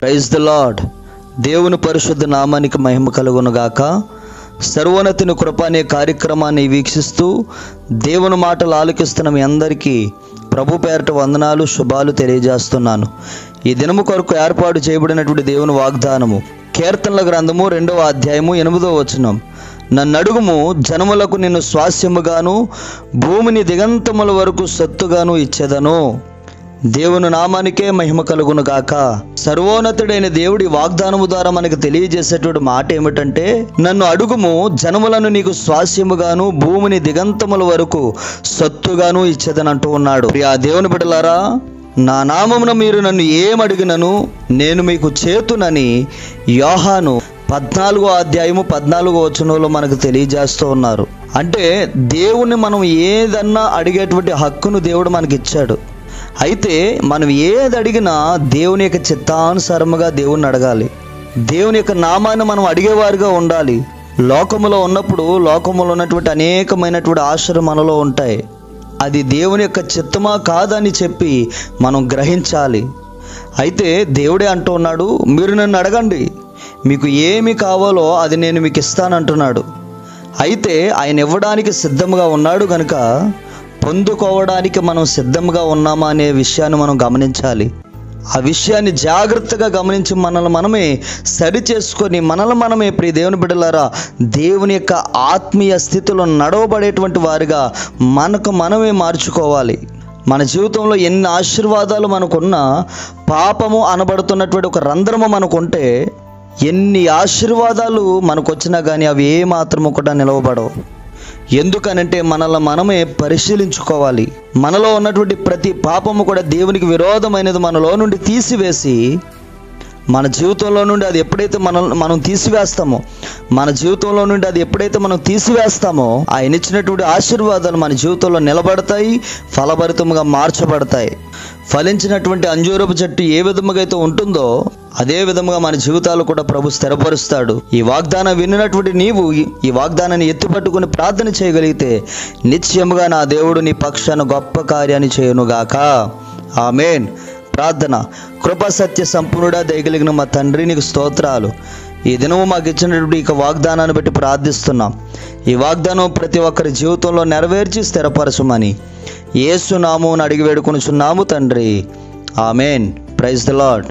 Praise the lord. దేవుని పరిశుద్ధ నామానికి మహిమ కలుగును గాక. సర్వోన్నతుని కృప అనే కార్యక్రమాన్ని వీక్షిస్తూ దేవుని మాటలు ఆలకిస్తున్న మీ అందరికీ ప్రభు పేరట వందనాలు, శుభాలు తెలియజేస్తున్నాను. ఈ దినము కొరకు ఏర్పాటు చేయబడినటువంటి దేవుని వాగ్దానము కీర్తనల గ్రంథము 2వ అధ్యాయము 8వ వచనం. నన్నడుగుము, జనములకు నిన్ను స్వాస్యముగాను భూమిని దిగంతముల వరకు సొత్తుగాను ఇచ్చేదను. దేవుని నామానికే మహిమ కలుగును గాక. సర్వోన్నతుడైన దేవుడి వాగ్దానము ద్వారా మనకు తెలియజేసేటువంటి మాట ఏమిటంటే, నన్ను అడుగుము, జనములను నీకు స్వాస్యముగాను భూమిని దిగంతముల వరకు సొత్తుగాను ఇచ్చేదని అంటూ ఉన్నాడు. ప్రియా దేవుని బిడ్డలారా, నా నామమున మీరు నన్ను ఏమడిగినను నేను మీకు చేతునని యోహాను 14వ అధ్యాయము 14వ వచనంలో మనకు తెలియజేస్తూ ఉన్నారు. అంటే దేవుణ్ణి మనం ఏదన్నా అడిగేటువంటి హక్కును దేవుడు మనకి ఇచ్చాడు. అయితే మనం ఏది అడిగినా దేవుని యొక్క చిత్తానుసారముగా దేవుణ్ణి అడగాలి. దేవుని యొక్క నామాన్ని మనం అడిగేవారుగా ఉండాలి. లోకములో ఉన్నప్పుడు లోకములో ఉన్నటువంటి అనేకమైనటువంటి ఆశలు మనలో ఉంటాయి. అది దేవుని యొక్క చిత్తమా కాదని చెప్పి మనం గ్రహించాలి. అయితే దేవుడే అంటూ ఉన్నాడు, మీరు నన్ను అడగండి, మీకు ఏమి కావాలో అది నేను మీకు ఇస్తానంటున్నాడు. అయితే ఆయన ఇవ్వడానికి సిద్ధంగా ఉన్నాడు కనుక పొందుకోవడానికి మనం సిద్ధంగా ఉన్నామా అనే విషయాన్ని మనం గమనించాలి. ఆ విషయాన్ని జాగ్రత్తగా గమనించి మనల్ని మనమే సరి చేసుకొని మనమే ప్రియ దేవుని బిడ్డలారా దేవుని యొక్క ఆత్మీయ స్థితిలో నడవబడేటువంటి వారిగా మనమే మార్చుకోవాలి. మన జీవితంలో ఎన్ని ఆశీర్వాదాలు మనకున్నా పాపము అనబడుతున్నటువంటి ఒక రంధ్రము మనకుంటే ఎన్ని ఆశీర్వాదాలు మనకు వచ్చినా కానీ అవి ఏమాత్రము కూడా నిలవబడవు. ఎందుకనంటే మనమే పరిశీలించుకోవాలి. మనలో ఉన్నటువంటి ప్రతి పాపము కూడా దేవునికి విరోధమైనది మనలో నుండి తీసివేసి, మన జీవితంలో నుండి అది ఎప్పుడైతే మనం తీసివేస్తామో, మన జీవితంలో నుండి అది ఎప్పుడైతే మనం తీసివేస్తామో ఆయన ఇచ్చినటువంటి ఆశీర్వాదాలు మన జీవితంలో నిలబడతాయి, ఫలభరితముగా మార్చబడతాయి. ఫలించినటువంటి అంజూరపు చెట్టు ఏ విధముగా అయితే ఉంటుందో అదే విధముగా మన జీవితాలు కూడా ప్రభు స్థిరపరుస్తాడు. ఈ వాగ్దానం విన్నటువంటి నీవు ఈ వాగ్దానాన్ని ఎత్తిపట్టుకుని ప్రార్థన చేయగలిగితే నిశ్చయముగా నా దేవుడు నీ పక్షాన గొప్ప కార్యాన్ని చేయునుగాక. ఆమేన్. ప్రార్థన. కృపా సత్య సంపూర్ణుడా, దయగలిగిన మా తండ్రి, నీకు స్తోత్రాలు. ఈ దినము మాకు ఇచ్చినటువంటి ఈ వాగ్దానాన్ని బట్టి ప్రార్థిస్తున్నాం. ఈ వాగ్దానం ప్రతి ఒక్కరి జీవితంలో నెరవేర్చి స్థిరపరచమని యేసు నామమున అడిగి వేడుకొనుచున్నాము తండ్రి. ఆమేన్. Praise the lord.